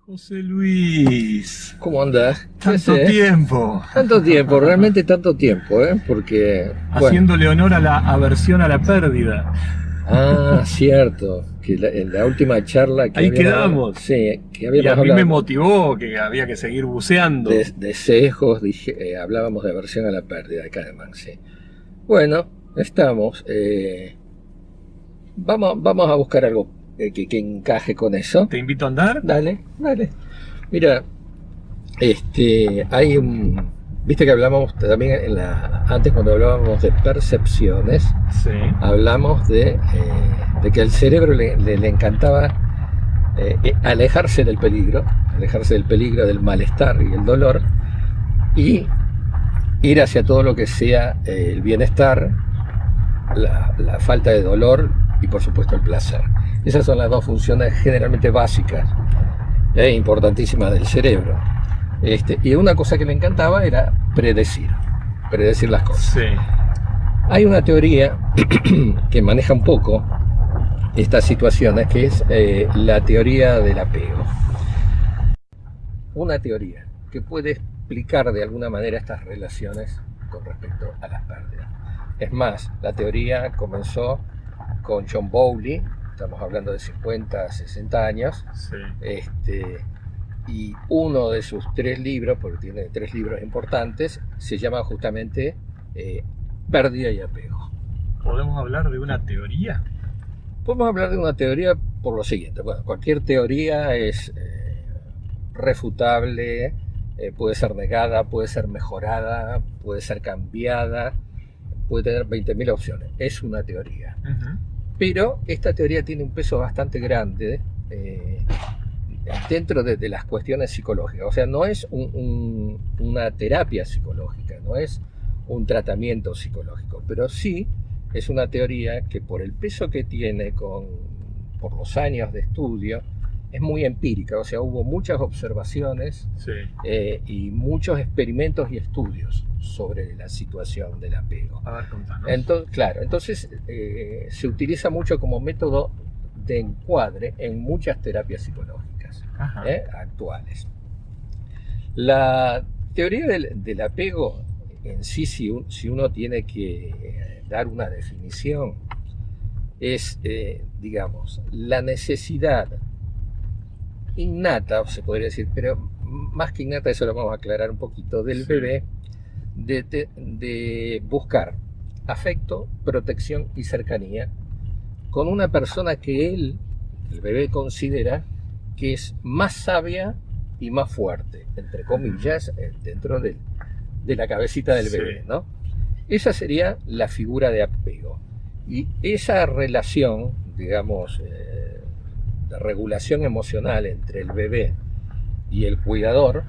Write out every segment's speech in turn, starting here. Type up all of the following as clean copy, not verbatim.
José Luis, ¿Cómo andás? tanto tiempo, Tanto tiempo, realmente tanto tiempo, Porque, bueno, haciéndole honor a la aversión a la pérdida. cierto, que en la última charla que Ahí habíamos hablado, quedamos. sí, que Y a habíamos mí me hablado motivó que había que seguir buceando. de sesgos, hablábamos de aversión a la pérdida de Kahneman, sí. Bueno, estamos, vamos a buscar algo que encaje con eso. ¿Te invito a andar? Dale, dale. Mira, hay viste que hablamos también antes cuando hablábamos de percepciones, Sí. hablamos de que al cerebro le encantaba alejarse del peligro, del malestar y el dolor, y ir hacia todo lo que sea el bienestar, la falta de dolor y por supuesto el placer. Esas son las dos funciones generalmente básicas e importantísimas del cerebro. Y una cosa que le encantaba era predecir las cosas. Sí. Hay una teoría que maneja un poco estas situaciones, que es la teoría del apego. Una teoría que puede explicar de alguna manera estas relaciones con respecto a las pérdidas. Es más, la teoría comenzó con John Bowlby, estamos hablando de 50, 60 años, Sí. Y uno de sus 3 libros, porque tiene 3 libros importantes, se llama justamente Pérdida y Apego. ¿Podemos hablar de una teoría? Podemos hablar de una teoría por lo siguiente. Bueno, cualquier teoría es refutable, puede ser negada, puede ser mejorada, puede ser cambiada, puede tener 20.000 opciones. Es una teoría. Pero esta teoría tiene un peso bastante grande dentro de las cuestiones psicológicas. O sea, no es una terapia psicológica, no es un tratamiento psicológico, pero sí es una teoría que por el peso que tiene por los años de estudio, es muy empírica. O sea, hubo muchas observaciones, Sí. Y muchos experimentos y estudios sobre la situación del apego. A ver, contanos. Entonces se utiliza mucho como método de encuadre en muchas terapias psicológicas actuales. La teoría del apego en sí, si uno tiene que dar una definición, es, digamos, la necesidad innata, se podría decir, pero más que innata, eso lo vamos a aclarar un poquito, del bebé, de buscar afecto, protección y cercanía con una persona que el bebé considera que es más sabia y más fuerte, entre comillas, dentro de la cabecita del bebé, ¿no? Esa sería la figura de apego. Y esa relación, digamos, de regulación emocional entre el bebé y el cuidador,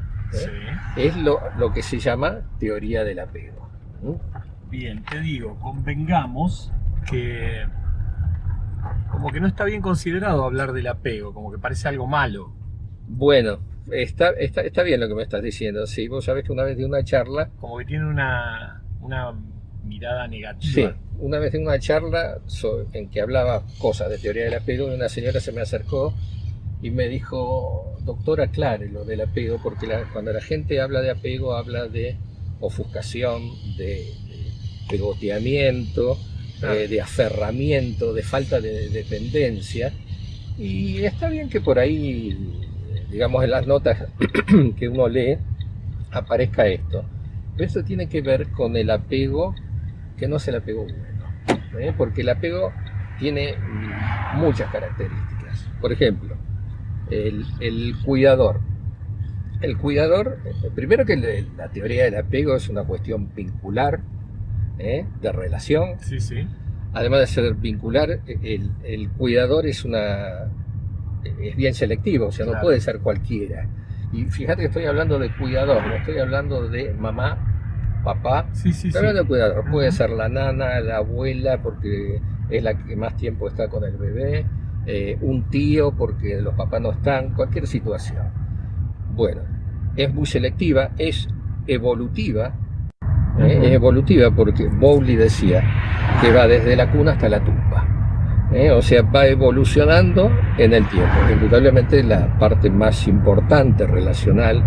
es lo que se llama teoría del apego. Bien, te digo, convengamos que como que no está bien considerado hablar del apego, como que parece algo malo. Bueno, está bien lo que me estás diciendo. Sí, vos sabés que una vez de una charla... Como que tiene una mirada negativa. Sí, una vez en una charla en que hablaba cosas de teoría del apego, una señora se me acercó y me dijo: doctor, aclare lo del apego, porque cuando la gente habla de apego, habla de ofuscación, de pegoteamiento, de aferramiento, de falta de dependencia. Y está bien que por ahí, digamos, en las notas que uno lee, aparezca esto. Pero esto tiene que ver con el apego, que no es el apego bueno, porque el apego tiene muchas características. Por ejemplo, el cuidador. El cuidador, primero que la teoría del apego es una cuestión vincular, de relación. Sí, sí. Además de ser vincular, el cuidador es bien selectivo, o sea, claro, no puede ser cualquiera. Y fíjate que estoy hablando de cuidador, no estoy hablando de mamá, papá. Estoy hablando de cuidador. Puede ser la nana, la abuela, porque es la que más tiempo está con el bebé, un tío porque los papás no están, cualquier situación. Bueno, es muy selectiva, es evolutiva. Es evolutiva porque Bowlby decía que va desde la cuna hasta la tumba. O sea, va evolucionando en el tiempo. Indudablemente la parte más importante relacional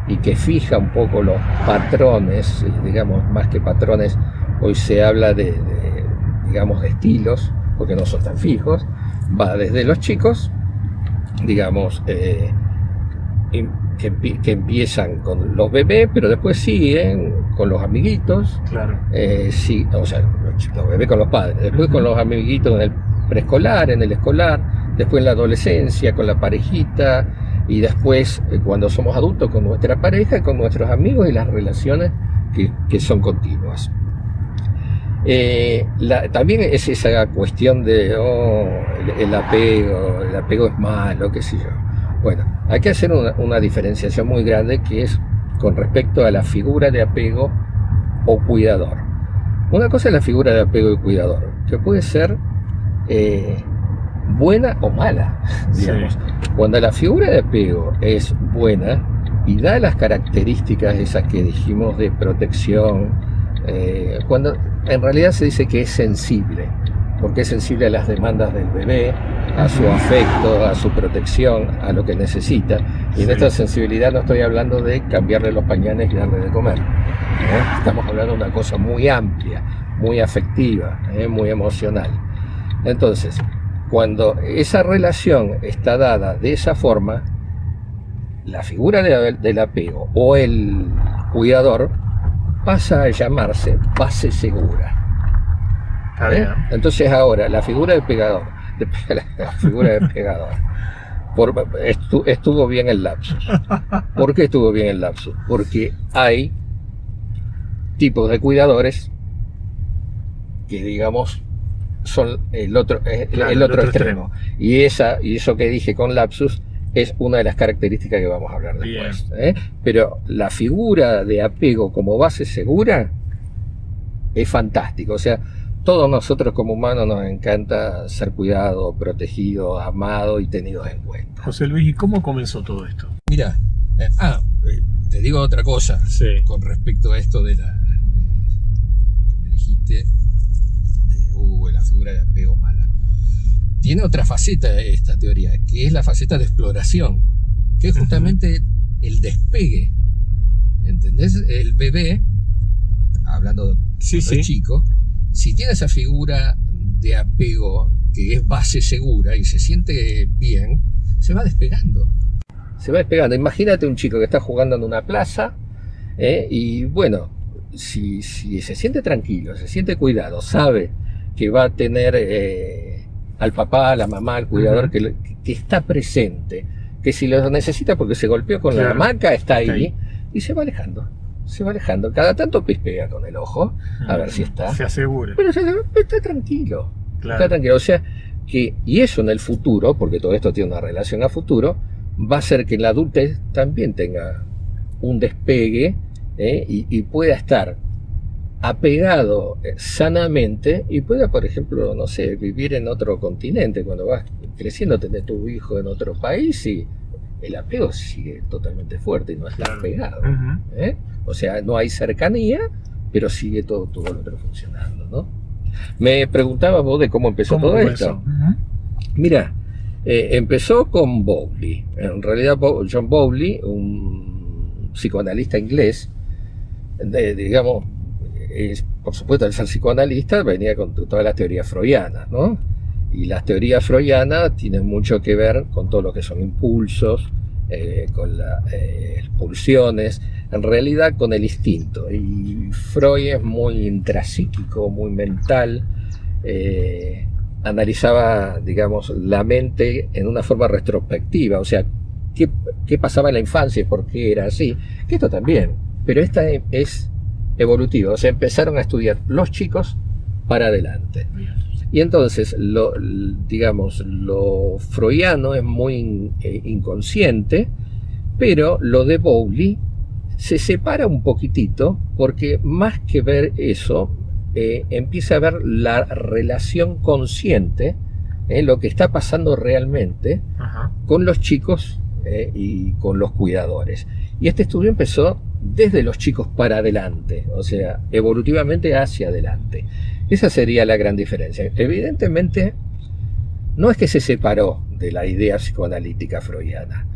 y que fija un poco los patrones, digamos, más que patrones, hoy se habla digamos, de estilos, porque no son tan fijos, va desde los chicos, digamos, que empiezan con los bebés, pero después siguen con los amiguitos, Claro. Sí, o sea, los bebés con los padres, después con los amiguitos en el preescolar, en el escolar, después en la adolescencia, con la parejita, y después cuando somos adultos con nuestra pareja, con nuestros amigos y las relaciones que son continuas. También es esa cuestión de el apego es malo, qué sé yo. Bueno, hay que hacer una diferenciación muy grande que es con respecto a la figura de apego o cuidador. Una cosa es la figura de apego y cuidador, que puede ser buena o mala, digamos. Sí. Cuando la figura de apego es buena y da las características esas que dijimos de protección, cuando en realidad se dice que es sensible, porque es sensible a las demandas del bebé, a su afecto, a su protección, a lo que necesita. Y en esta sensibilidad no estoy hablando de cambiarle los pañales y darle de comer. Estamos hablando de una cosa muy amplia, muy afectiva, muy emocional. Entonces, cuando esa relación está dada de esa forma, la figura del apego o el cuidador pasa a llamarse base segura. Entonces ahora, la figura del pegador, estuvo bien el lapsus. ¿Por qué estuvo bien el lapsus? Porque hay tipos de cuidadores que, digamos, son el otro extremo. Y eso que dije con lapsus es una de las características que vamos a hablar después. Pero la figura de apego como base segura es fantástico. O sea, todos nosotros como humanos nos encanta ser cuidados, protegidos, amados y tenidos en cuenta. José Luis, ¿y cómo comenzó todo esto? Mira, te digo otra cosa con respecto a esto de la que me dijiste, la figura de apego mala. Tiene otra faceta esta teoría, que es la faceta de exploración, que es justamente el despegue. ¿Entendés? El bebé, hablando de los chicos, si tiene esa figura de apego que es base segura y se siente bien, se va despegando. Se va despegando. Imagínate un chico que está jugando en una plaza y bueno, si se siente tranquilo, se siente cuidado, sabe que va a tener al papá, a la mamá, al cuidador que está presente, que si lo necesita porque se golpeó con la hamaca, está ahí y se va alejando. Se va alejando, cada tanto pispea con el ojo a ver si está. Se asegura. Pero está tranquilo. Claro. Está tranquilo. O sea, y eso en el futuro, porque todo esto tiene una relación a futuro, va a hacer que en la adultez también tenga un despegue y pueda estar apegado sanamente y pueda, por ejemplo, no sé, vivir en otro continente. Cuando vas creciendo, tener tu hijo en otro país y el apego sigue totalmente fuerte y no está pegado. O sea, no hay cercanía, pero sigue todo lo otro funcionando, ¿no? Me preguntabas vos de cómo empezó todo esto. Mira, empezó con Bowley. En realidad, John Bowley, un psicoanalista inglés, digamos, por supuesto, al ser psicoanalista venía con todas las teorías freudianas, ¿no? Y las teorías freudianas tienen mucho que ver con todo lo que son impulsos, con las pulsiones, en realidad con el instinto. Y Freud es muy intrapsíquico, muy mental, analizaba, digamos, la mente en una forma retrospectiva, o sea, qué pasaba en la infancia y por qué era así, que esto también, pero esta es evolutiva, o sea, empezaron a estudiar los chicos para adelante. Y entonces, lo freudiano es muy inconsciente, pero lo de Bowley se separa un poquitito, porque más que ver eso, empieza a ver la relación consciente, lo que está pasando realmente con los chicos y con los cuidadores. Y este estudio empezó desde los chicos para adelante, o sea, evolutivamente hacia adelante. Esa sería la gran diferencia. Evidentemente, no es que se separó de la idea psicoanalítica freudiana,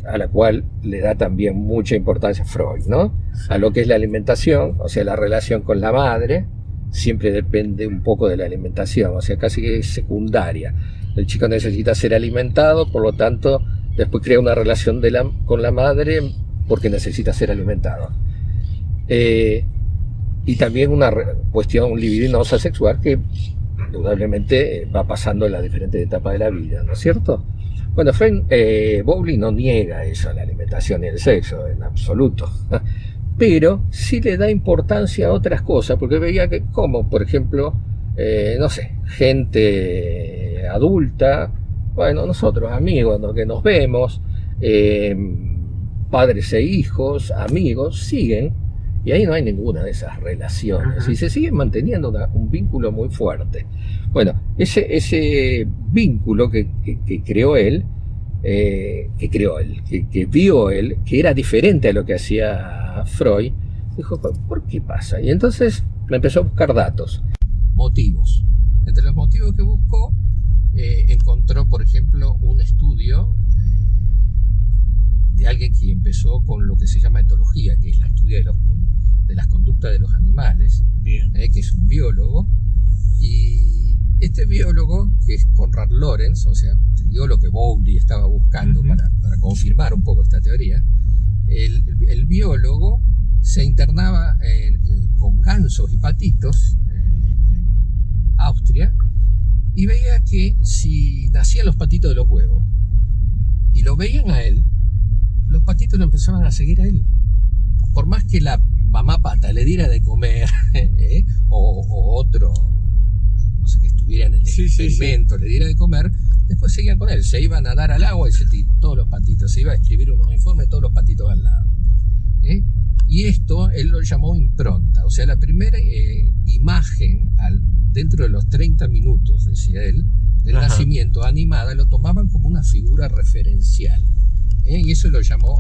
a la cual le da también mucha importancia Freud, ¿no? A lo que es la alimentación, o sea, la relación con la madre, siempre depende un poco de la alimentación, o sea, casi que es secundaria. El chico necesita ser alimentado, por lo tanto, después crea una relación con la madre porque necesita ser alimentado. Y también una cuestión libidinosa sexual que indudablemente va pasando en las diferentes etapas de la vida, ¿no es cierto? Bueno, Bowlby no niega eso, la alimentación y el sexo, en absoluto. Pero sí le da importancia a otras cosas, porque veía que, como por ejemplo, no sé, gente adulta, bueno, nosotros amigos, ¿no?, que nos vemos, padres e hijos, amigos, siguen, y ahí no hay ninguna de esas relaciones, y se sigue manteniendo un vínculo muy fuerte. Bueno, ese vínculo que creó él, que vio él, que era diferente a lo que hacía Freud, dijo, ¿por qué pasa? Y entonces me empezó a buscar datos, motivos. Entre los motivos que buscó, encontró, por ejemplo, un estudio de alguien que empezó con lo que se llama etología, que es la estudia de las conductas de los animales, que es un biólogo, y este biólogo, que es Konrad Lorenz, o sea, dio lo que Bowlby estaba buscando para confirmar un poco esta teoría. El biólogo se internaba con gansos y patitos en Austria y veía que si nacían los patitos de los huevos y lo veían a él, los patitos lo empezaban a seguir a él. Por más que la mamá pata le diera de comer o otro, no sé, que estuviera en el experimento, le diera de comer, después seguían con él, se iban a dar al agua y todos los patitos, se iba a escribir unos informes, todos los patitos al lado. Y esto él lo llamó impronta, o sea, la primera imagen dentro de los 30 minutos, decía él, del nacimiento animada, lo tomaban como una figura referencial. Y eso lo llamó,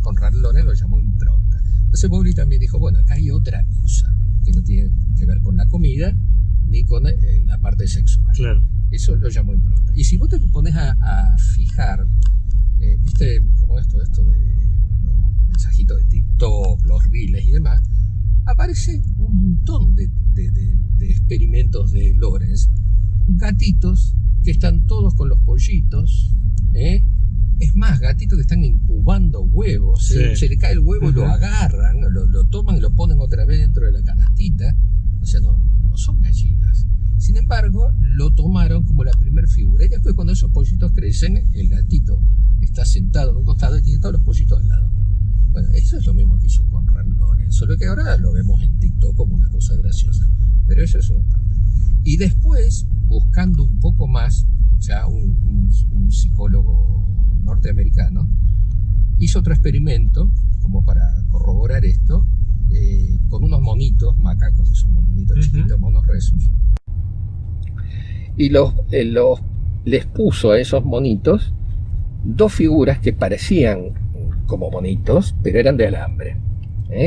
Konrad Lorenz lo llamó impronta. Entonces Bowlby también dijo, bueno, acá hay otra cosa que no tiene que ver con la comida ni con la parte sexual. Claro. Eso lo llamó impronta. Y si vos te pones a fijar, viste como esto de los mensajitos de TikTok, los reels y demás, aparece un montón de experimentos de Lorenz, gatitos que están todos con los pollitos, es más, gatitos que están incubando huevos, se le cae el huevo y lo agarran, lo toman y lo ponen otra vez dentro de la canastita, o sea, no son gallinas. Sin embargo, lo tomaron como la primer figura, y después cuando esos pollitos crecen, el gatito está sentado en un costado y tiene todos los pollitos al lado. Bueno, eso es lo mismo que hizo Konrad Lorenz, solo que ahora lo vemos en TikTok como una cosa graciosa, pero eso es una parte. Y después, buscando un poco más, o sea, un psicólogo norteamericano hizo otro experimento como para corroborar esto, con unos monitos macacos, que son unos monitos chiquitos, monos rhesus, y les puso a esos monitos dos figuras que parecían como monitos, pero eran de alambre,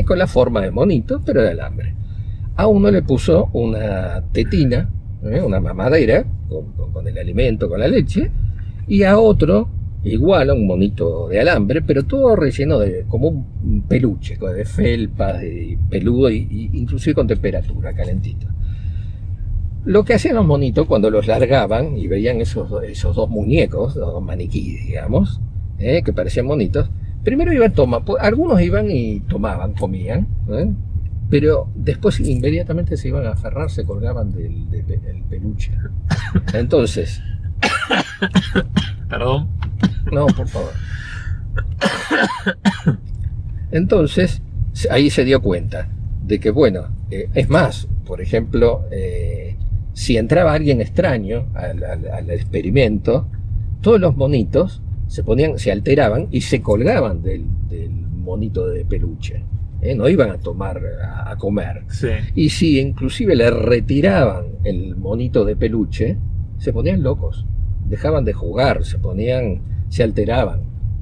con la forma de monitos, pero de alambre. A uno le puso una tetina, una mamadera con el alimento, con la leche, y a otro igual a un monito de alambre, pero todo relleno de como un peluche, de felpas, de peludo, inclusive con temperatura, calentito. Lo que hacían los monitos cuando los largaban y veían esos dos muñecos, los dos maniquíes, digamos, que parecían monitos, primero iban a tomar, algunos iban y tomaban, comían, pero después inmediatamente se iban a aferrar, se colgaban del peluche. Entonces... Perdón. No, por favor. Entonces, ahí se dio cuenta de que, bueno, es más, por ejemplo, si entraba alguien extraño al experimento, todos los monitos se alteraban y se colgaban del monito de peluche. No iban a tomar, a comer. Sí. Y si inclusive le retiraban el monito de peluche, se ponían locos, dejaban de jugar, se alteraban.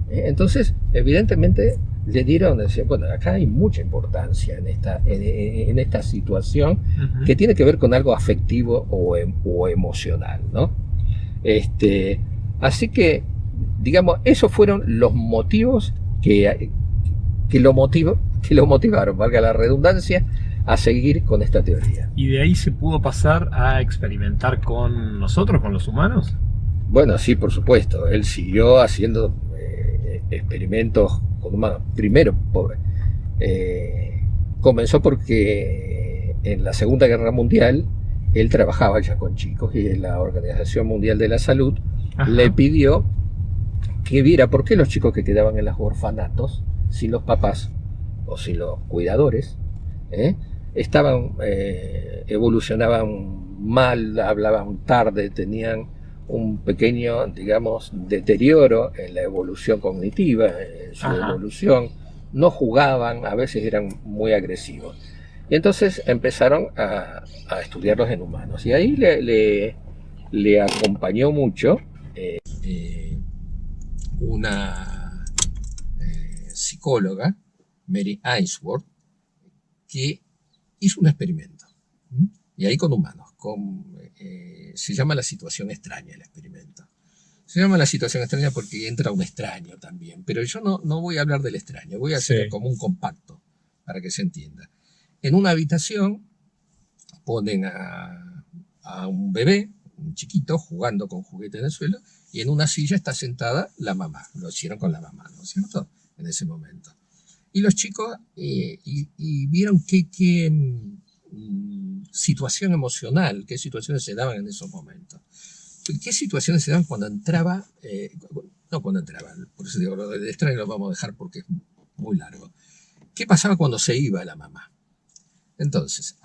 Entonces, evidentemente, le dieron, bueno, acá hay mucha importancia en esta situación, que tiene que ver con algo afectivo o emocional, ¿no? Así que, digamos, esos fueron los motivos que lo motivaron, valga la redundancia, a seguir con esta teoría. ¿Y de ahí se pudo pasar a experimentar con nosotros, con los humanos? Bueno, sí, por supuesto. Él siguió haciendo experimentos con humanos. Primero, comenzó porque en la Segunda Guerra Mundial él trabajaba ya con chicos y la Organización Mundial de la Salud le pidió que viera por qué los chicos que quedaban en los orfanatos, sin los papás o sin los cuidadores, evolucionaban mal, hablaban tarde, tenían un pequeño, digamos, deterioro en la evolución cognitiva, en su evolución, no jugaban, a veces eran muy agresivos. Y entonces empezaron a estudiarlos en humanos. Y ahí le acompañó mucho una psicóloga, Mary Ainsworth, que hizo un experimento. Y ahí con humanos. Se llama la situación extraña el experimento. Se llama la situación extraña porque entra un extraño también. Pero yo no voy a hablar del extraño, voy a hacer como un compacto para que se entienda. En una habitación ponen a un bebé, un chiquito, jugando con juguetes en el suelo, y en una silla está sentada la mamá. Lo hicieron con la mamá, ¿no es cierto? En ese momento. Y los chicos y vieron qué situación emocional, qué situaciones se daban en esos momentos. ¿Qué situaciones se daban cuando entraba? No cuando entraba, por eso digo, lo del extraño lo vamos a dejar porque es muy largo. ¿Qué pasaba cuando se iba la mamá? Entonces,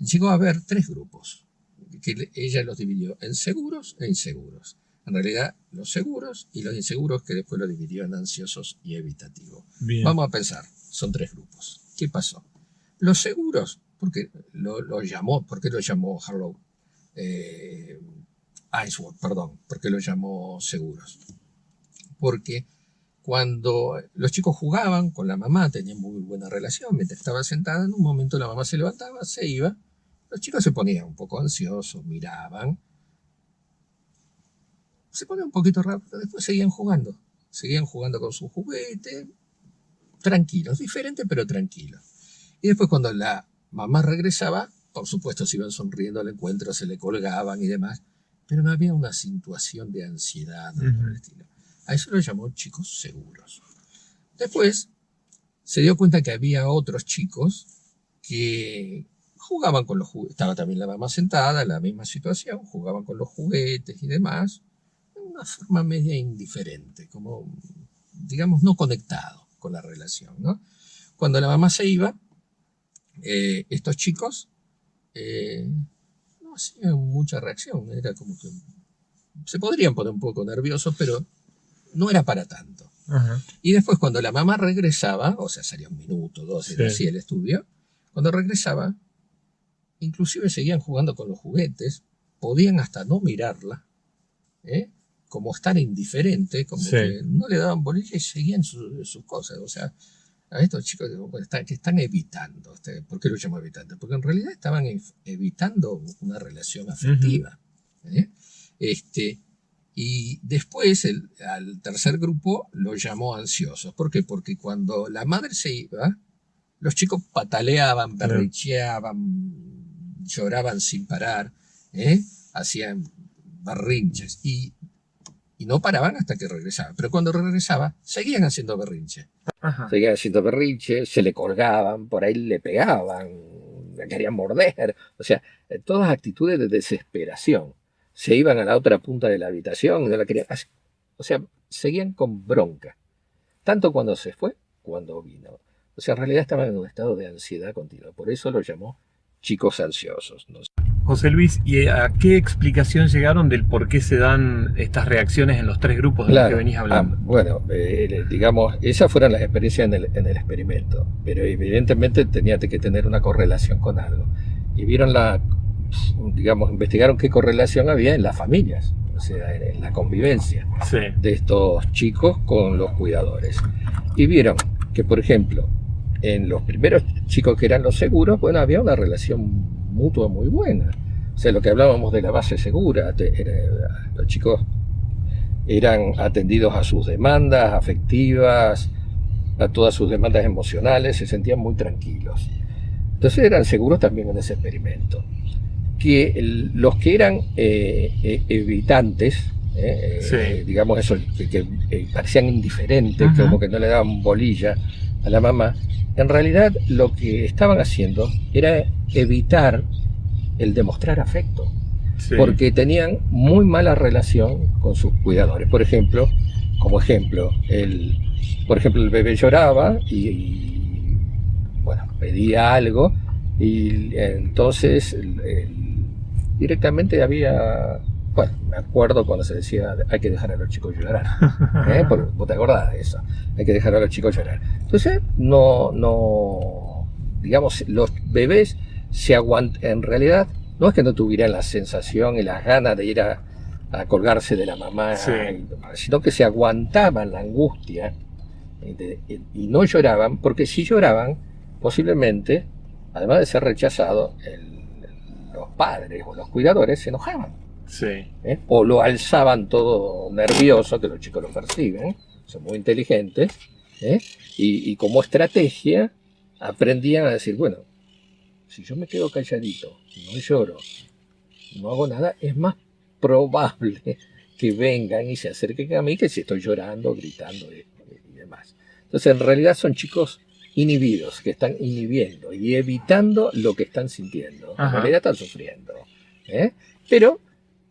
llegó a haber 3 grupos, que ella los dividió en seguros e inseguros. En realidad, los seguros y los inseguros, que después los dividió en ansiosos y evitativos. Bien. Vamos a pensar, son 3 grupos. ¿Qué pasó? Los seguros, ¿por qué lo llamó Harlow? Ainsworth, perdón, ¿por qué lo llamó seguros? Porque cuando los chicos jugaban con la mamá, tenían muy buena relación, mientras estaba sentada, en un momento la mamá se levantaba, se iba, los chicos se ponían un poco ansiosos, miraban, se ponían un poquito rápido, después seguían jugando con su juguete, tranquilos, diferentes pero tranquilos. Y después cuando la mamá regresaba, por supuesto se iban sonriendo al encuentro, se le colgaban y demás, pero no había una situación de ansiedad por el estilo. A eso lo llamó chicos seguros. Después se dio cuenta que había otros chicos que jugaban con los juguetes. Estaba también la mamá sentada, en la misma situación, jugaban con los juguetes y demás, de una forma media indiferente, como, digamos, no conectado con la relación, ¿no? Cuando la mamá se iba, estos chicos no hacían mucha reacción, era como que se podrían poner un poco nerviosos, pero no era para tanto. Y después cuando la mamá regresaba, o sea, salía 1 minuto, 2, era así el estudio, cuando regresaba, inclusive seguían jugando con los juguetes, podían hasta no mirarla, como estar indiferente, como que no le daban bolilla y seguían sus cosas. O sea, a estos chicos que están evitando. ¿Por qué lo llamo evitando? Porque en realidad estaban evitando una relación afectiva. Y después al tercer grupo lo llamó ansiosos. ¿Por qué? Porque cuando la madre se iba, los chicos pataleaban, berricheaban, lloraban sin parar, hacían berrinches y no paraban hasta que regresaba. Pero cuando regresaba, seguían haciendo berrinche. Seguían haciendo berrinche, se le colgaban, por ahí le pegaban, le querían morder. O sea, todas actitudes de desesperación. Se iban a la otra punta de la habitación, no la querían. O sea, seguían con bronca. Tanto cuando se fue, cuando vino. O sea, en realidad estaban en un estado de ansiedad continua. Por eso lo llamó chicos ansiosos, ¿no? José Luis, ¿y a qué explicación llegaron del por qué se dan estas reacciones en los 3 grupos de los que venís hablando? Bueno, digamos, esas fueron las experiencias en el experimento, pero evidentemente tenía que tener una correlación con algo. Y vieron investigaron qué correlación había en las familias, o sea, en la convivencia de estos chicos con los cuidadores. Y vieron que, por ejemplo, en los primeros chicos que eran los seguros, bueno, había una relación mutua muy buena. O sea, lo que hablábamos de la base segura, los chicos eran atendidos a sus demandas afectivas, a todas sus demandas emocionales, se sentían muy tranquilos. Entonces eran seguros también en ese experimento. Que los que eran evitantes, Sí. digamos eso, que parecían indiferentes, como que no le daban bolilla a la mamá, en realidad lo que estaban haciendo era evitar el demostrar afecto, Sí. porque tenían muy mala relación con sus cuidadores. Por ejemplo, por ejemplo, el bebé lloraba bueno, pedía algo y entonces directamente había, bueno, me acuerdo cuando se decía hay que dejar a los chicos llorar, porque vos te acordás de eso, hay que dejar a los chicos llorar. Entonces, digamos, los bebés se aguantan, en realidad, no es que no tuvieran la sensación y las ganas de ir a colgarse de la mamá, Sí. sino que se aguantaban la angustia y no lloraban, porque si lloraban, posiblemente, además de ser rechazados, los padres o los cuidadores se enojaban, Sí. o lo alzaban todo nervioso, que los chicos lo perciben, son muy inteligentes, ¿eh? Y como estrategia aprendían a decir, bueno, si yo me quedo calladito, no lloro, no hago nada, es más probable que vengan y se acerquen a mí que si estoy llorando, gritando y demás. Entonces, en realidad son chicos inhibidos, que están inhibiendo y evitando lo que están sintiendo. En Ajá. realidad están sufriendo. ¿eh? Pero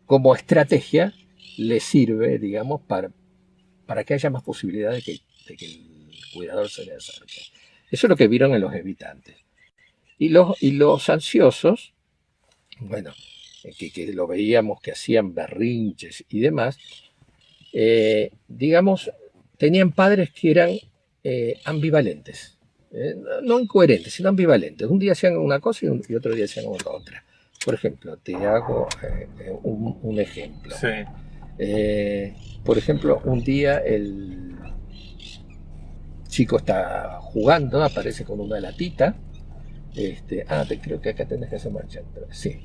como estrategia les sirve, digamos, para que haya más posibilidad de que el cuidador se le acerque. Eso es lo que vieron en los evitantes. Y los ansiosos, bueno, que lo veíamos que hacían berrinches y demás, digamos, tenían padres que eran ambivalentes, no incoherentes, sino ambivalentes. Un día hacían una cosa y otro día hacían otra. Por ejemplo, te hago un ejemplo. Sí. Por ejemplo, un día el chico está jugando, aparece con una latita. Creo que acá tenés que hacer marcha. Sí.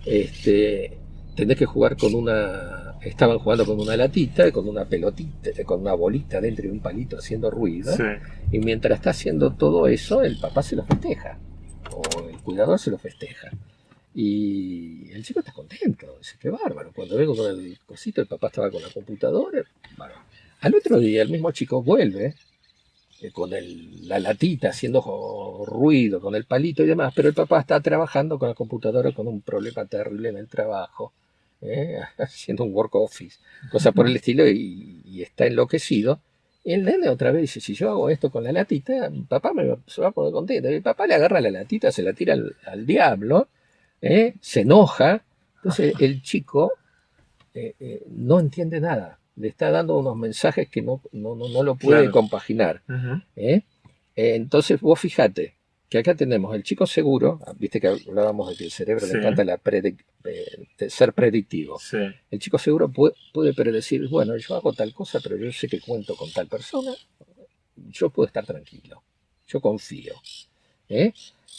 Este, Tenés que jugar con una. Estaban jugando con una latita, con una pelotita, con una bolita dentro de un palito haciendo ruido. Sí. Y mientras está haciendo todo eso, el papá se lo festeja. O el cuidador se lo festeja. Y el chico está contento. Dice, qué bárbaro. Cuando vengo con el cosito, el papá estaba con la computadora. Bárbaro. Al otro día, el mismo chico vuelve con la latita haciendo ruido, con el palito y demás, pero el papá está trabajando con la computadora con un problema terrible en el trabajo, haciendo un work office, cosa por el estilo, y está enloquecido. Y el nene otra vez dice, si yo hago esto con la latita, papá se va a poner contento. Y el papá le agarra la latita, se la tira al diablo, se enoja. Entonces el chico no entiende nada, le está dando unos mensajes que no lo puede Claro. compaginar. Ujú. Entonces vos fíjate que acá tenemos el chico seguro, viste que hablábamos de que el cerebro Sí. le encanta de ser predictivo. Sí. El chico seguro puede predecir, bueno, yo hago tal cosa, pero yo sé que cuento con tal persona, yo puedo estar tranquilo, yo confío. ¿eh?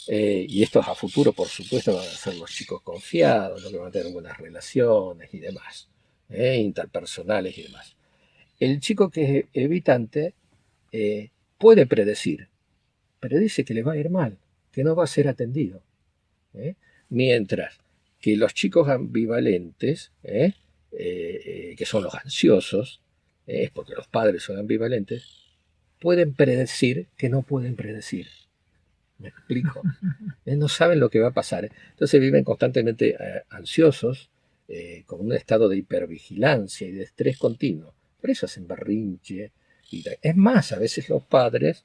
Y esto a futuro, por supuesto, van a ser los chicos confiados, los que van a tener buenas relaciones y demás, interpersonales y demás. El chico que es evitante puede predecir, pero dice que le va a ir mal, que no va a ser atendido. ¿eh? Mientras que los chicos ambivalentes, que son los ansiosos, es porque los padres son ambivalentes, pueden predecir que no pueden predecir. ¿Me explico? No saben lo que va a pasar. Entonces viven constantemente ansiosos, con un estado de hipervigilancia y de estrés continuo. Por eso hacen berrinche. Es más, a veces los padres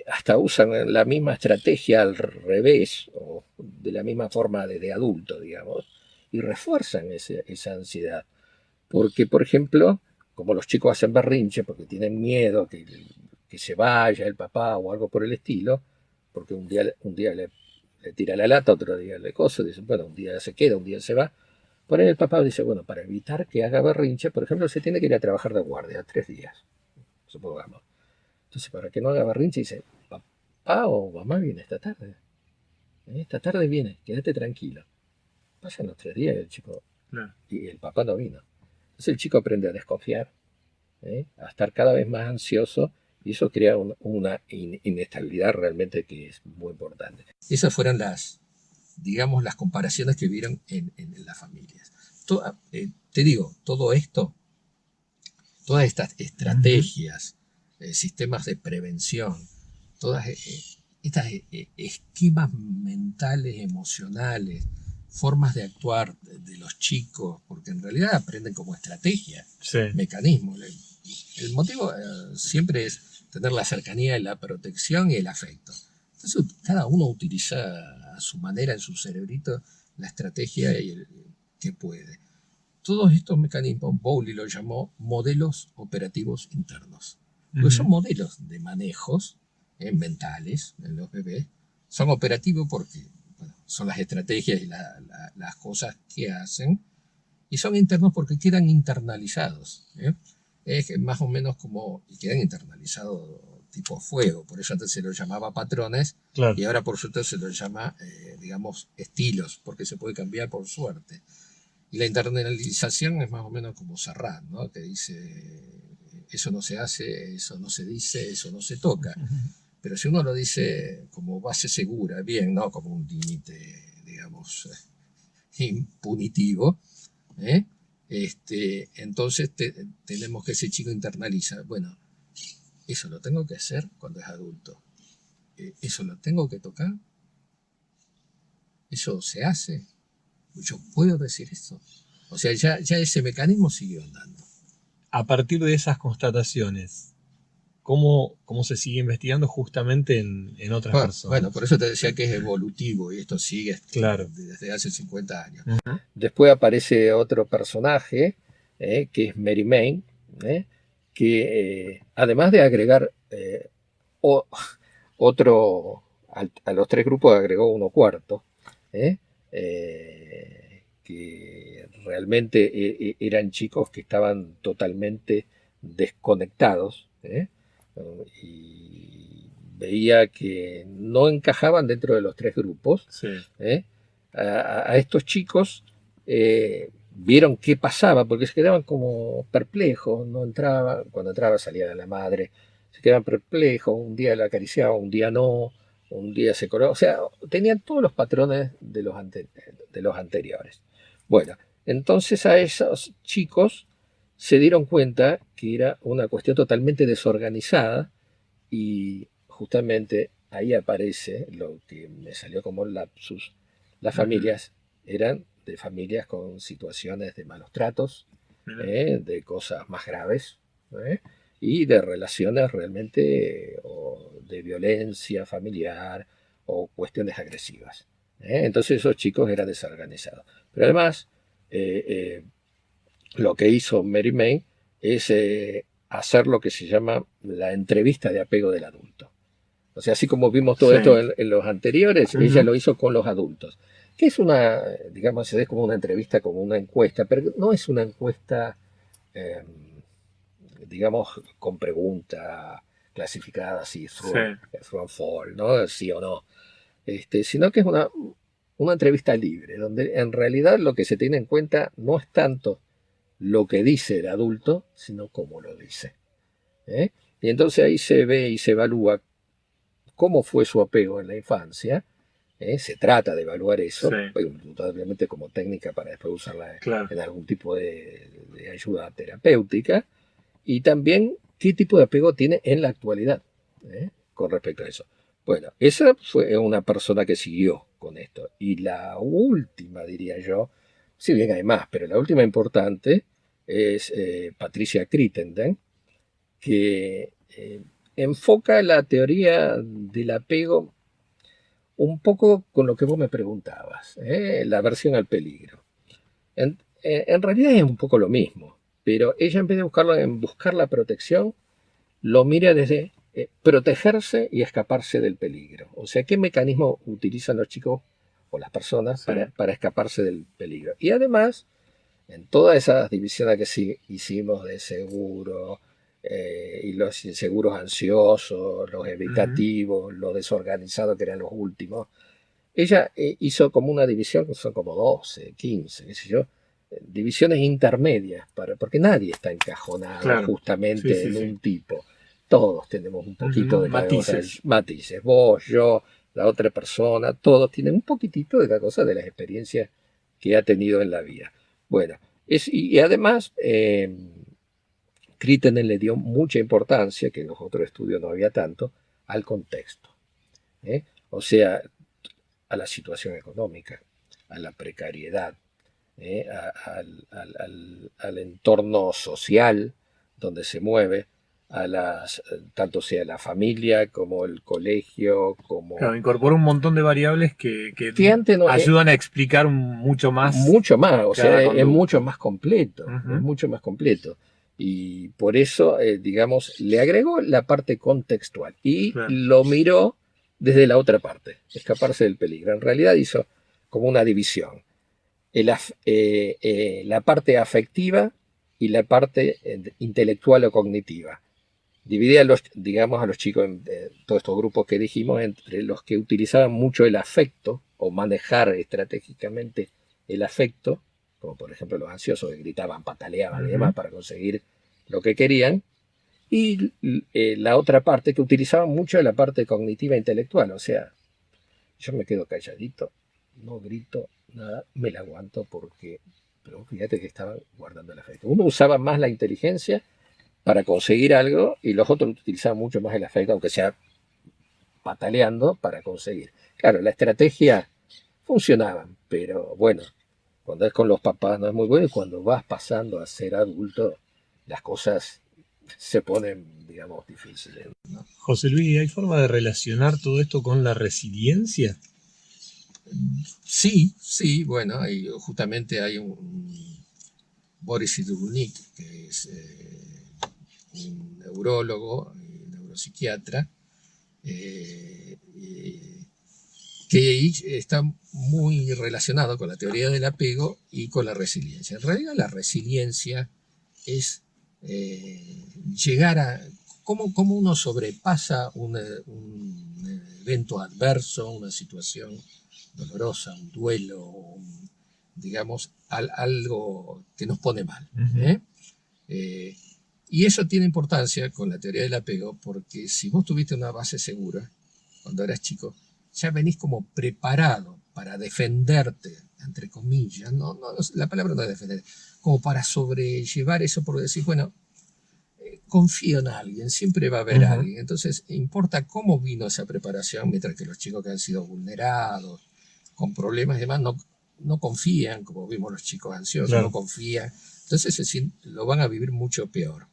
hasta usan la misma estrategia al revés, o de la misma forma de adulto, digamos, y refuerzan esa ansiedad. Porque, por ejemplo, como los chicos hacen berrinche porque tienen miedo que se vaya el papá o algo por el estilo, porque un día le tira la lata, otro día le cosa, dice, bueno, un día se queda, un día se va. Por ahí el papá dice, bueno, para evitar que haga berrinche, por ejemplo, se tiene que ir a trabajar de guardia 3 días, supongamos. Entonces, para que no haga berrinche, dice, papá o mamá viene esta tarde. Esta tarde viene, quédate tranquilo. pasan los 3 días y el chico, Claro. y el papá no vino. Entonces el chico aprende a desconfiar, a estar cada vez más ansioso y eso crea una inestabilidad realmente que es muy importante. Esas fueron digamos, las comparaciones que vieron en las familias. Te digo, todo esto, todas estas estrategias, sistemas de prevención, todas estas esquemas mentales, emocionales, formas de actuar de los chicos, porque en realidad aprenden como estrategia, Sí. mecanismos. El motivo siempre es tener la cercanía, la protección y el afecto. Entonces cada uno utiliza a su manera en su cerebrito la estrategia que puede. Todos estos mecanismos, Bowley los llamó modelos operativos internos. Porque son modelos de manejos mentales en los bebés. Son operativos porque son las estrategias y las cosas que hacen. Y son internos porque quedan internalizados. Es más o menos como, y quedan internalizados tipo fuego. Por eso antes se los llamaba patrones. Claro. Y ahora por suerte se los llama, digamos, estilos, porque se puede cambiar por suerte. Y la internalización es más o menos como Serrat, ¿no? Que dice, eso no se hace, eso no se dice, eso no se toca. Pero si uno lo dice como base segura, bien, ¿no? Como un límite, digamos, impunitivo, entonces tenemos que ese chico internaliza, bueno, eso lo tengo que hacer cuando es adulto. Eso lo tengo que tocar. Eso se hace. Yo puedo decir esto. O sea, ya ese mecanismo siguió andando. A partir de esas constataciones, ¿cómo se sigue investigando justamente en otras personas? Bueno, por eso te decía que es evolutivo y esto sigue desde hace 50 años. Después aparece otro personaje, que es Mary Main, que además de agregar otro, a los 3 grupos agregó uno cuarto, que realmente eran chicos que estaban totalmente desconectados, y veía que no encajaban dentro de los 3 grupos. Sí. A estos chicos vieron qué pasaba, porque se quedaban como perplejos, no entraba, cuando entraba salía la madre, se quedaban perplejos, un día la acariciaba, un día no, un día se colgaba, o sea, tenían todos los patrones de los anteriores. Bueno, entonces a esos chicos se dieron cuenta que era una cuestión totalmente desorganizada y justamente ahí aparece lo que me salió como lapsus. Las familias eran de familias con situaciones de malos tratos, de cosas más graves, y de relaciones realmente o de violencia familiar o cuestiones agresivas. Entonces esos chicos eran desorganizados. Pero además, lo que hizo Mary Main es hacer lo que se llama la entrevista de apego del adulto. O sea, así como vimos todo esto en los anteriores, ella lo hizo con los adultos. Que es una, digamos, es como una entrevista, como una encuesta, pero no es una encuesta, digamos, con pregunta clasificada así, true and false, ¿no? Sí o no. Sino que es una entrevista libre, donde en realidad lo que se tiene en cuenta no es tanto lo que dice el adulto, sino cómo lo dice. Y entonces ahí se ve y se evalúa cómo fue su apego en la infancia. Se trata de evaluar eso, obviamente como técnica para después usarla en algún tipo de ayuda terapéutica, y también qué tipo de apego tiene en la actualidad con respecto a eso. Bueno, esa fue una persona que siguió con esto. Y la última, diría yo, si bien hay más, pero la última importante es Patricia Crittenden, que enfoca la teoría del apego un poco con lo que vos me preguntabas, la aversión al peligro. En realidad es un poco lo mismo, pero ella en vez de buscarlo en buscar la protección, lo mira desde protegerse y escaparse del peligro. O sea, ¿qué mecanismo utilizan los chicos o las personas para escaparse del peligro? Y además, en todas esas divisiones que hicimos de seguro, y los inseguros ansiosos, los evitativos, los desorganizados que eran los últimos, ella hizo como una división, que son como 12, 15, qué sé yo, divisiones intermedias, porque nadie está encajonado Claro. justamente Sí, sí, en sí. un tipo. Todos tenemos un poquito de cada cosa. Matices. Matices, vos, yo, la otra persona, todos tienen un poquitito de cada cosa de las experiencias que ha tenido en la vida. Bueno, y además, Critenen le dio mucha importancia, que en los otros estudios no había tanto, al contexto. ¿Eh? O sea, a la situación económica, a la precariedad, al entorno social donde se mueve, tanto sea la familia como el colegio, como Claro, incorpora un montón de variables que que antes no, ayudan a explicar mucho más mucho más, o sea, cada es mucho conducta. más completo, es Ujú. mucho más completo. Y por eso, digamos, le agregó la parte contextual y Claro. lo miró desde la otra parte, escaparse del peligro. En realidad hizo como una división. La parte afectiva y la parte intelectual o cognitiva. Dividía digamos, a los chicos en todos estos grupos que dijimos entre los que utilizaban mucho el afecto o manejar estratégicamente el afecto, como por ejemplo los ansiosos que gritaban, pataleaban y demás Ujú. para conseguir lo que querían, y la otra parte que utilizaban mucho la parte cognitiva e intelectual, o sea, yo me quedo calladito, no grito nada, me la aguanto porque, pero fíjate que estaban guardando el afecto. Uno usaba más la inteligencia para conseguir algo y los otros utilizaban mucho más el afecto, aunque sea pataleando para conseguir. Claro, la estrategia funcionaba, pero bueno, cuando es con los papás no es muy bueno y cuando vas pasando a ser adulto, las cosas se ponen, digamos, difíciles, ¿no? José Luis, ¿hay forma de relacionar todo esto con la resiliencia? Sí, sí, bueno, justamente hay un Boris Cyrulnik, que es un neurólogo, neuropsiquiatra, eh, eh, que está muy relacionado con la teoría del apego y con la resiliencia. En realidad la resiliencia es llegar a cómo uno sobrepasa un evento adverso, una situación dolorosa, un duelo, digamos, algo que nos pone mal. Ujú. ¿Eh? Eh, y eso tiene importancia con la teoría del apego, porque si vos tuviste una base segura cuando eras chico, ya venís como preparado para defenderte, entre comillas, la palabra no es defender, como para sobrellevar eso, por decir, bueno, confío en alguien, siempre va a haber Ujú. alguien. Entonces, importa cómo vino esa preparación, mientras que los chicos que han sido vulnerados, con problemas y demás, no confían, como vimos los chicos ansiosos, no Claro. confían. Entonces, lo van a vivir mucho peor.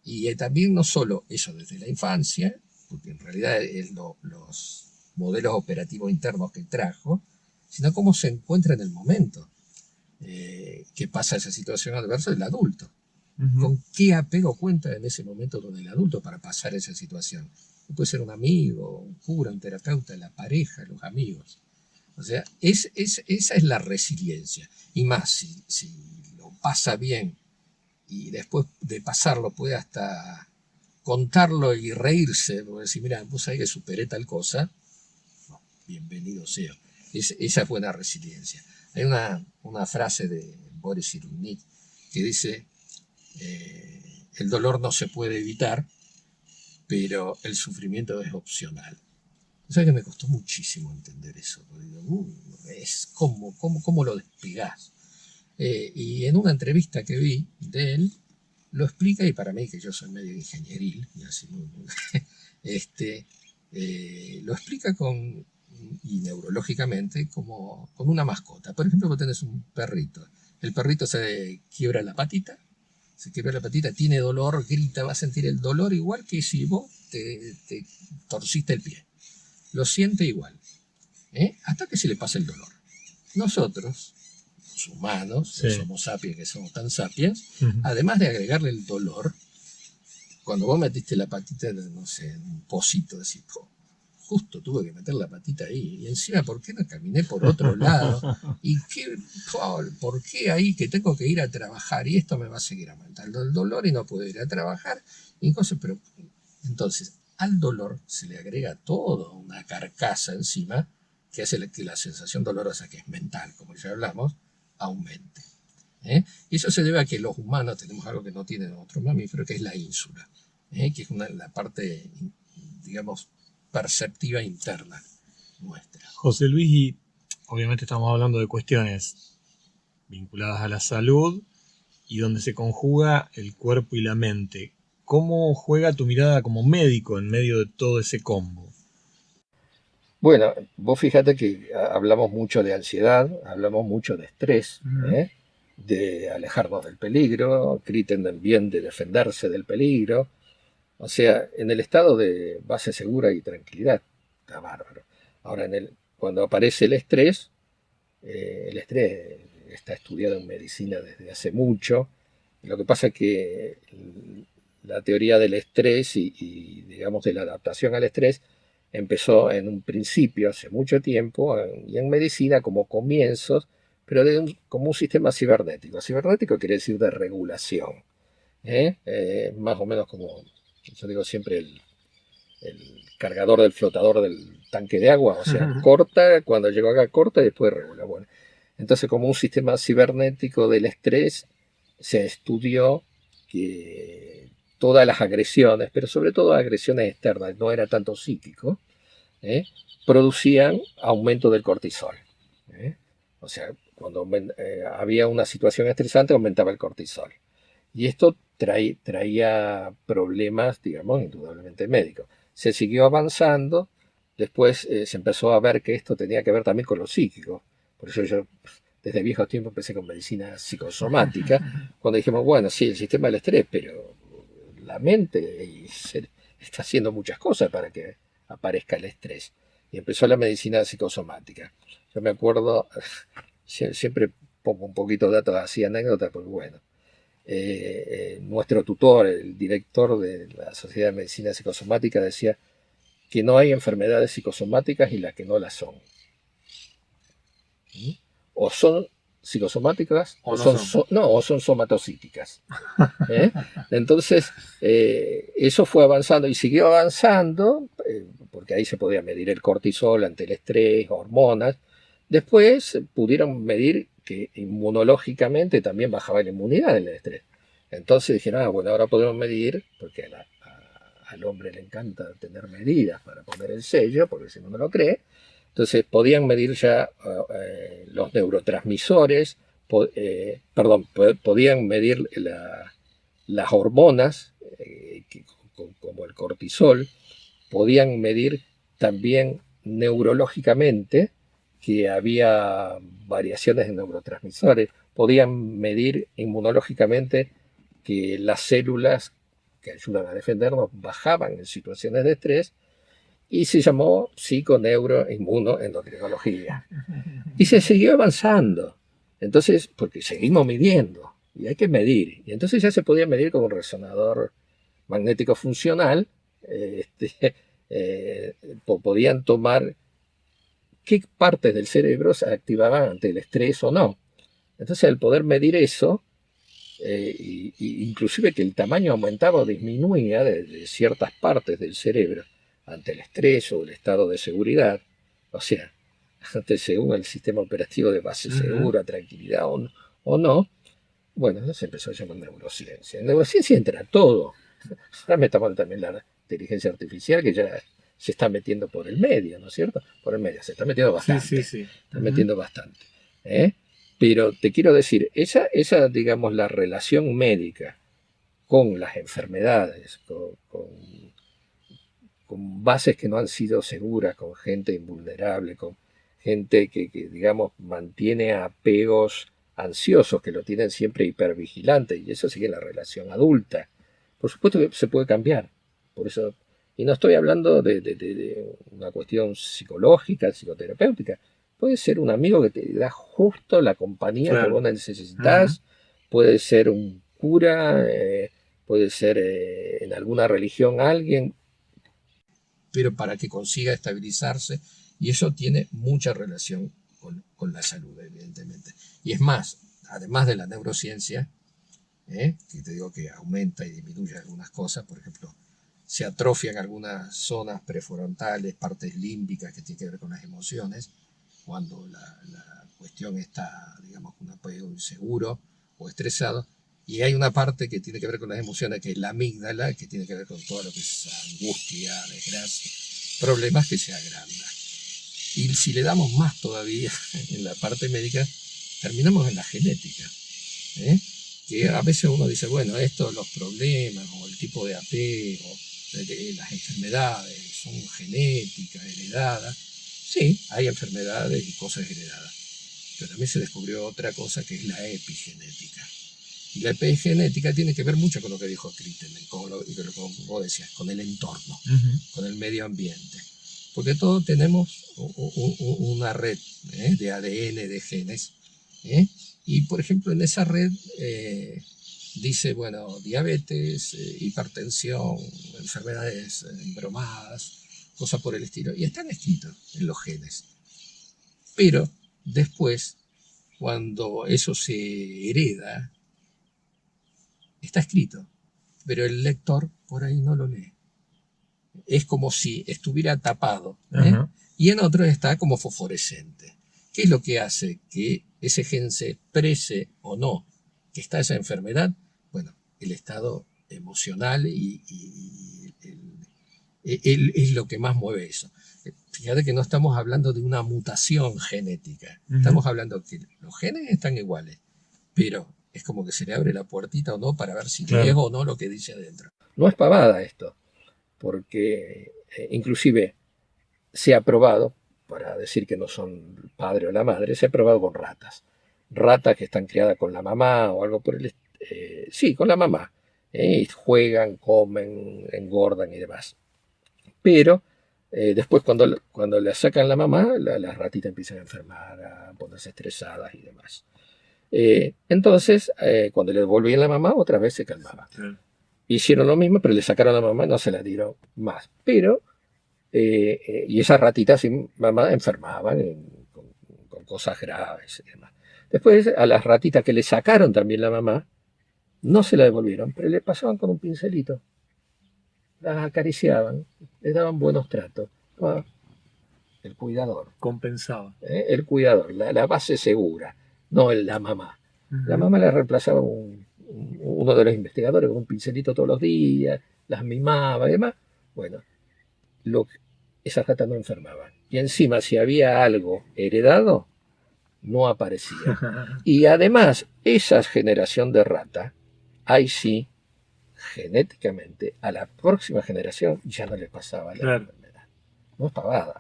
Y también no solo eso desde la infancia, porque en realidad los modelos operativos internos que trajo, sino cómo se encuentra en el momento que pasa esa situación adversa el adulto. Ujú. ¿Con qué apego cuenta en ese momento con el adulto para pasar esa situación? Puede ser un amigo, un cura, un terapeuta, la pareja, los amigos. O sea, esa es la resiliencia. Y más, si lo pasa bien y después de pasarlo puede hasta contarlo y reírse, porque decir, mira, vos sabés que superé tal cosa, no, bienvenido sea. Esa es buena resiliencia. Hay una frase de Boris Cyrulnik que dice, el dolor no se puede evitar, pero el sufrimiento es opcional. O sea que me costó muchísimo entender eso. Digo, es cómo lo despegás. Y en una entrevista que vi de él, lo explica, y para mí, que yo soy medio ingenieril, y así, lo explica y neurológicamente como con una mascota. Por ejemplo, vos tenés un perrito. El perrito se quiebra la patita, tiene dolor, grita, va a sentir el dolor igual que si vos te torciste el pie. Lo siente igual, hasta que se le pasa el dolor. Nosotros, los humanos, Sí. los Homo sapiens que somos tan sapiens, Ujú. además de agregarle el dolor, cuando vos metiste la patita, no sé, en un pocito, decís, justo tuve que meter la patita ahí. Y encima, ¿por qué no caminé por otro lado? ¿Y por qué ahí que tengo que ir a trabajar? Y esto me va a seguir aumentando el dolor y no puedo ir a trabajar. Y cosas, pero entonces, al dolor se le agrega toda una carcasa encima que hace que la sensación dolorosa, que es mental, como ya hablamos, aumente. ¿Eh? Y eso se debe a que los humanos tenemos algo que no tienen otros mamíferos, que es la ínsula, que es la parte, digamos, perceptiva interna nuestra. José Luis, y obviamente estamos hablando de cuestiones vinculadas a la salud y donde se conjuga el cuerpo y la mente. ¿Cómo juega tu mirada como médico en medio de todo ese combo? Bueno, vos fíjate que hablamos mucho de ansiedad, hablamos mucho de estrés, de alejarnos del peligro, Crittenden también de defenderse del peligro. O sea, en el estado de base segura y tranquilidad, está bárbaro. Ahora, cuando aparece el estrés está estudiado en medicina desde hace mucho. Lo que pasa es que la teoría del estrés y, digamos, de la adaptación al estrés empezó en un principio, hace mucho tiempo, y en medicina como comienzos, pero como un sistema cibernético. Cibernético quiere decir de regulación. Más o menos como, yo digo siempre, el cargador del flotador del tanque de agua, o sea, corta, cuando llegó acá corta y después regula. Bueno, entonces como un sistema cibernético del estrés se estudió que todas las agresiones, pero sobre todo agresiones externas, no era tanto psíquico, producían aumento del cortisol. O sea, cuando había una situación estresante aumentaba el cortisol. Y esto traía problemas, digamos, indudablemente médicos. Se siguió avanzando, después se empezó a ver que esto tenía que ver también con lo psíquico. Por eso yo desde viejos tiempos empecé con medicina psicosomática, cuando dijimos, bueno, sí, el sistema del estrés, pero la mente está haciendo muchas cosas para que aparezca el estrés. Y empezó la medicina psicosomática. Yo me acuerdo, siempre pongo un poquito de datos así, anécdotas, porque bueno, nuestro tutor, el director de la Sociedad de Medicina Psicosomática, decía que no hay enfermedades psicosomáticas y las que no las son. O son psicosomáticas o son somatopsíquicas. Entonces, eso fue avanzando y siguió avanzando, porque ahí se podía medir el cortisol ante el estrés, hormonas. Después pudieron medir que inmunológicamente también bajaba la inmunidad en el estrés. Entonces dijeron, bueno, ahora podemos medir, porque al hombre le encanta tener medidas para poner el sello, porque si no, no lo cree. Entonces podían medir ya los neurotransmisores, podían medir las hormonas, como el cortisol, podían medir también neurológicamente que había variaciones en neurotransmisores, podían medir inmunológicamente que las células que ayudan a defendernos bajaban en situaciones de estrés, y se llamó psiconeuroinmunoendocrinología. Y se siguió avanzando. Entonces, porque seguimos midiendo, y hay que medir. Y entonces ya se podía medir con un resonador magnético funcional, podían tomar qué partes del cerebro se activaban ante el estrés o no. Entonces, al poder medir eso, inclusive que el tamaño aumentaba o disminuía de ciertas partes del cerebro ante el estrés o el estado de seguridad, o sea, según el sistema operativo de base segura, tranquilidad o no, bueno, eso se empezó a llamar neurociencia. En neurociencia entra todo. Ahora metamos también la inteligencia artificial, que ya se está metiendo por el medio, ¿no es cierto? Por el medio, se está metiendo bastante. Sí. Está metiendo bastante. Pero te quiero decir, esa, digamos, la relación médica con las enfermedades, con bases que no han sido seguras, con gente invulnerable, con gente que, digamos, mantiene apegos ansiosos, que lo tienen siempre hipervigilante, y eso sigue la relación adulta. Por supuesto que se puede cambiar, por eso, y no estoy hablando de una cuestión psicológica, psicoterapéutica, puede ser un amigo que te da justo la compañía que vos necesitas, puede ser un cura, puede ser en alguna religión alguien, pero para que consiga estabilizarse, y eso tiene mucha relación con la salud, evidentemente. Y es más, además de la neurociencia, que te digo que aumenta y disminuye algunas cosas, por ejemplo, se atrofian algunas zonas prefrontales, partes límbicas que tienen que ver con las emociones, cuando la cuestión está, digamos, un apego inseguro o estresado. Y hay una parte que tiene que ver con las emociones, que es la amígdala, que tiene que ver con todo lo que es angustia, desgracia, problemas que se agrandan. Y si le damos más todavía en la parte médica, terminamos en la genética. Que a veces uno dice, bueno, esto, los problemas o el tipo de apego, de las enfermedades son genéticas, heredadas. Sí, hay enfermedades y cosas heredadas. Pero también se descubrió otra cosa que es la epigenética. Y la epigenética tiene que ver mucho con lo que dijo Crittendenn, con lo que vos decías, con el entorno, con el medio ambiente. Porque todos tenemos una red de ADN, de genes. Y, por ejemplo, en esa red dice, bueno, diabetes, hipertensión, enfermedades embromadas, cosas por el estilo. Y están escritos en los genes. Pero después, cuando eso se hereda, está escrito, pero el lector por ahí no lo lee. Es como si estuviera tapado. Y en otro está como fosforescente. ¿Qué es lo que hace que ese gen se exprese o no que está esa enfermedad? Bueno, el estado emocional es lo que más mueve eso. Fíjate que no estamos hablando de una mutación genética. Estamos hablando que los genes están iguales, pero es como que se le abre la puertita o no para ver si es o no lo que dice adentro. No es pavada esto, porque inclusive se ha probado, para decir que no son el padre o la madre, se ha probado con ratas. Ratas que están criadas con la mamá o algo por el sí, con la mamá. Juegan, comen, engordan y demás. Pero después cuando le sacan la mamá, las ratitas empiezan a enfermar, a ponerse estresadas y demás. Entonces, cuando le devolvían la mamá, otra vez se calmaba. Hicieron lo mismo, pero le sacaron la mamá y no se la dieron más. Pero, y esas ratitas sin mamá enfermaban con cosas graves y demás. Después, a las ratitas que le sacaron también la mamá, no se la devolvieron, pero le pasaban con un pincelito. Las acariciaban, les daban buenos tratos. El cuidador. Compensaba. El cuidador, la base segura, no la mamá. La mamá la reemplazaba uno de los investigadores con un pincelito todos los días, las mimaba y demás. Bueno, esas ratas no enfermaban. Y encima, si había algo heredado, no aparecía. Y además, esa generación de rata, ahí sí, genéticamente, a la próxima generación ya no le pasaba la enfermedad. No es pavada,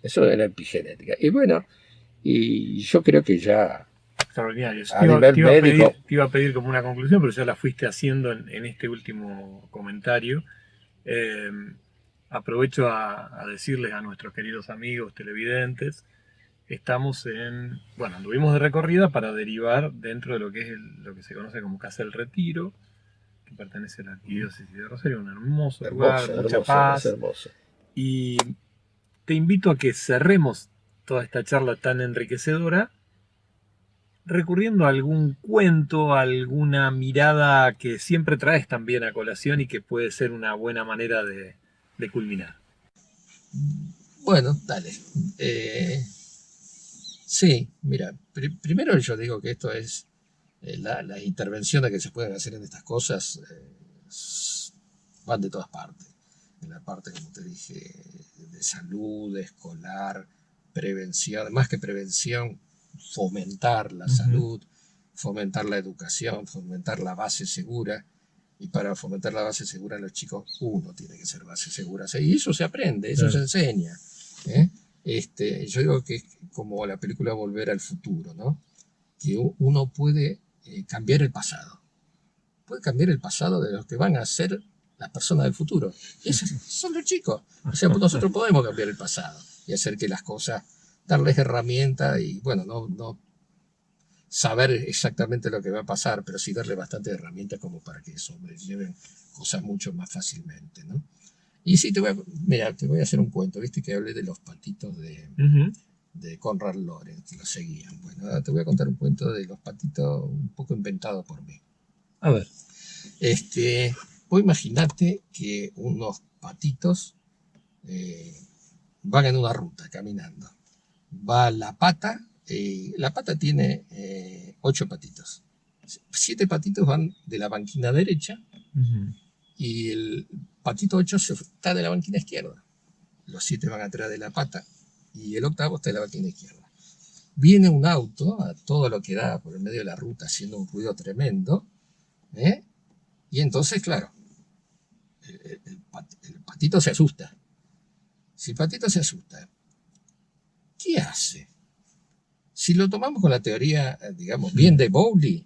Eso era epigenética. Y bueno, y yo creo que ya extraordinario. A nivel médico. Te iba a pedir como una conclusión, pero ya la fuiste haciendo en este último comentario. Aprovecho a decirles a nuestros queridos amigos televidentes, estamos anduvimos de recorrida para derivar dentro de lo que es lo que se conoce como Casa del Retiro, que pertenece a la Arquidiócesis de Rosario, un hermoso lugar, mucha paz. Hermoso. Y te invito a que cerremos toda esta charla tan enriquecedora recurriendo a algún cuento, a alguna mirada que siempre traes también a colación y que puede ser una buena manera de culminar. Bueno, dale. Sí, mira, primero yo digo que esto es las intervenciones que se pueden hacer en estas cosas van de todas partes. En la parte, como te dije, de salud, escolar, prevención, más que prevención, fomentar la salud, fomentar la educación, fomentar la base segura. Y para fomentar la base segura en los chicos, uno tiene que ser base segura. Y eso se aprende, eso se enseña. Yo digo que es como la película Volver al Futuro, ¿no? Que uno puede cambiar el pasado. Puede cambiar el pasado de los que van a ser las personas del futuro. Y esos son los chicos. O sea, nosotros podemos cambiar el pasado y hacer que las cosas, darles herramientas y, bueno, no saber exactamente lo que va a pasar, pero sí darle bastantes herramientas como para que sobrelleven cosas mucho más fácilmente, ¿no? Y sí, te voy a hacer un cuento, ¿viste? Que hablé de los patitos de Conrad Lorenz, que los seguían. Bueno, ahora te voy a contar un cuento de los patitos un poco inventado por mí. A ver. Vos imaginate que unos patitos van en una ruta caminando. va la pata tiene 8 patitos. 7 patitos van de la banquina derecha y el patito 8 está de la banquina izquierda. Los 7 van atrás de la pata y el octavo está de la banquina izquierda. Viene un auto a todo lo que da por el medio de la ruta haciendo un ruido tremendo, ¿eh? Y entonces, claro, el patito se asusta. Si el patito se asusta, ¿qué hace? Si lo tomamos con la teoría, digamos, bien de Bowley,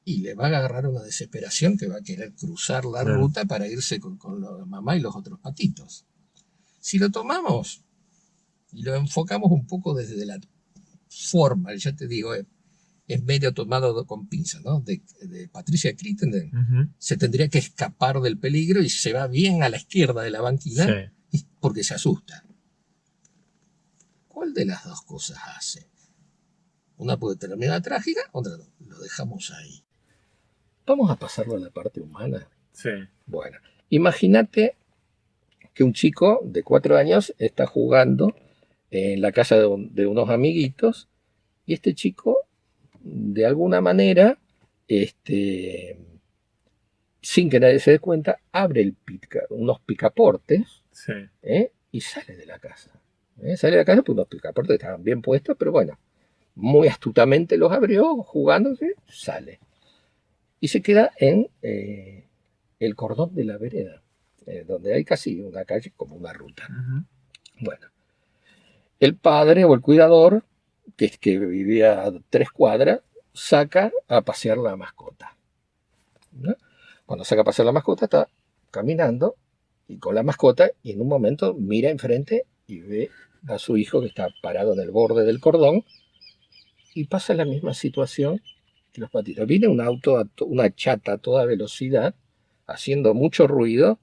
y le va a agarrar una desesperación que va a querer cruzar la ruta para irse con la mamá y los otros patitos. Si lo tomamos y lo enfocamos un poco desde la forma, ya te digo, es medio tomado con pinza, ¿no? De Patricia Crittenden, se tendría que escapar del peligro y se va bien a la izquierda de la banquina porque se asusta. ¿Cuál de las dos cosas hace? Una puede terminar trágica, otra no. Lo dejamos ahí. Vamos a pasarlo a la parte humana. Sí. Bueno, imagínate que un chico de 4 años está jugando en la casa de unos amiguitos y este chico, de alguna manera, sin que nadie se dé cuenta, abre unos picaportes y sale de la casa. Sale de la casa porque unos picaportes estaban bien puestos, pero bueno, muy astutamente los abrió, jugándose, sale. Y se queda en el cordón de la vereda, donde hay casi una calle como una ruta. Bueno, el padre o el cuidador, que vivía a 3 cuadras, saca a pasear la mascota, ¿no? Cuando saca a pasear la mascota está caminando y con la mascota y en un momento mira enfrente y ve a su hijo que está parado en el borde del cordón y pasa la misma situación que los patitos. Viene un auto, una chata a toda velocidad, haciendo mucho ruido.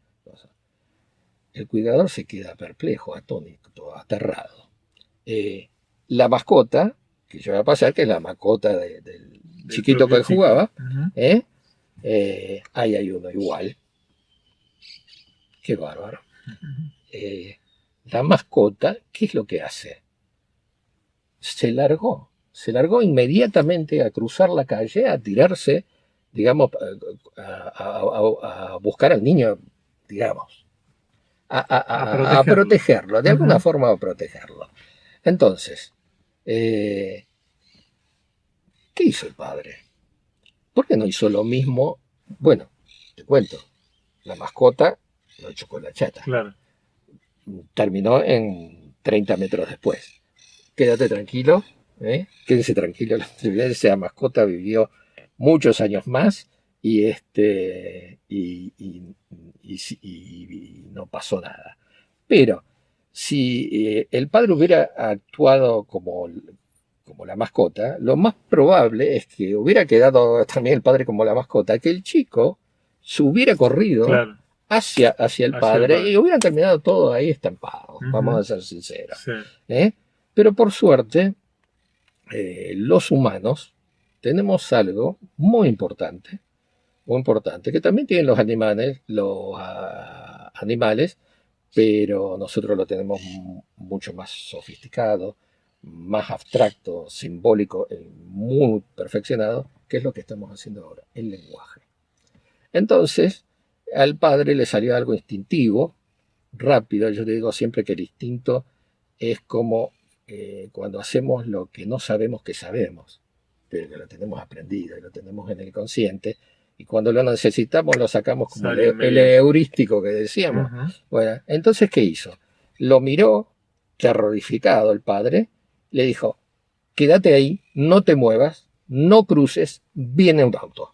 El cuidador se queda perplejo, atónito, aterrado. La mascota, que yo voy a pasar, que es la mascota del chiquito que jugaba, ahí hay uno igual. Qué bárbaro. La mascota, ¿qué es lo que hace? Se largó inmediatamente a cruzar la calle, a tirarse, digamos, a buscar al niño, digamos, a protegerlo, de alguna forma a protegerlo. Entonces, ¿qué hizo el padre? ¿Por qué no hizo lo mismo? Bueno, te cuento, la mascota lo echó con la chata. Claro. Terminó en 30 metros después. Quédate tranquilo, quédese tranquilo, esa mascota vivió muchos años más y no pasó nada. Pero si el padre hubiera actuado como la mascota, lo más probable es que hubiera quedado también el padre como la mascota, que el chico se hubiera corrido hacia el padre y hubieran terminado todo ahí estampados, vamos a ser sinceros. Sí. Pero por suerte, los humanos tenemos algo muy importante, que también tienen los animales, pero nosotros lo tenemos mucho más sofisticado, más abstracto, simbólico, muy perfeccionado, que es lo que estamos haciendo ahora, el lenguaje. Entonces, al padre le salió algo instintivo, rápido. Yo te digo siempre que el instinto es como cuando hacemos lo que no sabemos que sabemos, pero que lo tenemos aprendido y lo tenemos en el consciente, y cuando lo necesitamos lo sacamos como el heurístico que decíamos. Bueno, entonces, ¿qué hizo? Lo miró, terrorificado el padre, le dijo, quédate ahí, no te muevas, no cruces, viene un auto.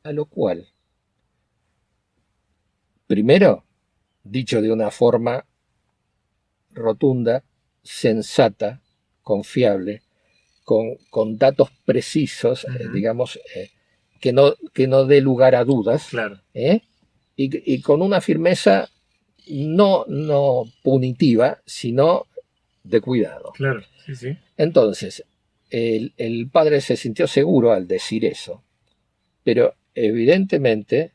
A lo cual, primero, dicho de una forma rotunda, sensata, confiable, con datos precisos, digamos, que no dé lugar a dudas, y con una firmeza no punitiva, sino de cuidado. Claro, sí, sí. Entonces, el padre se sintió seguro al decir eso, pero evidentemente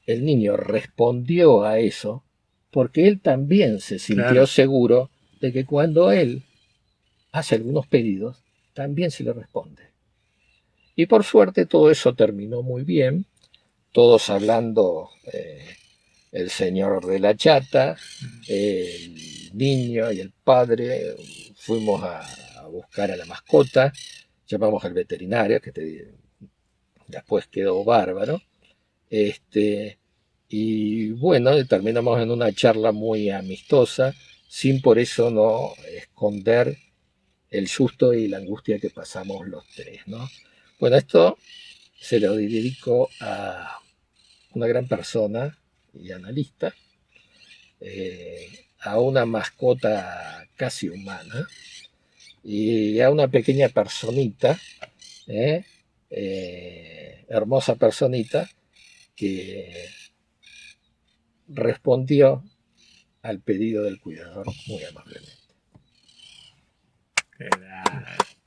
el niño respondió a eso porque él también se sintió seguro de que cuando él hace algunos pedidos, también se le responde. Y por suerte todo eso terminó muy bien, todos hablando, el señor de la chata, el niño y el padre, fuimos a buscar a la mascota, llamamos al veterinario, después quedó bárbaro, y bueno, terminamos en una charla muy amistosa, sin por eso no esconder el susto y la angustia que pasamos los tres, ¿no? Bueno, esto se lo dedico a una gran persona y analista, a una mascota casi humana y a una pequeña personita, ¿eh? Hermosa personita que respondió al pedido del cuidador muy amablemente. Qué grande.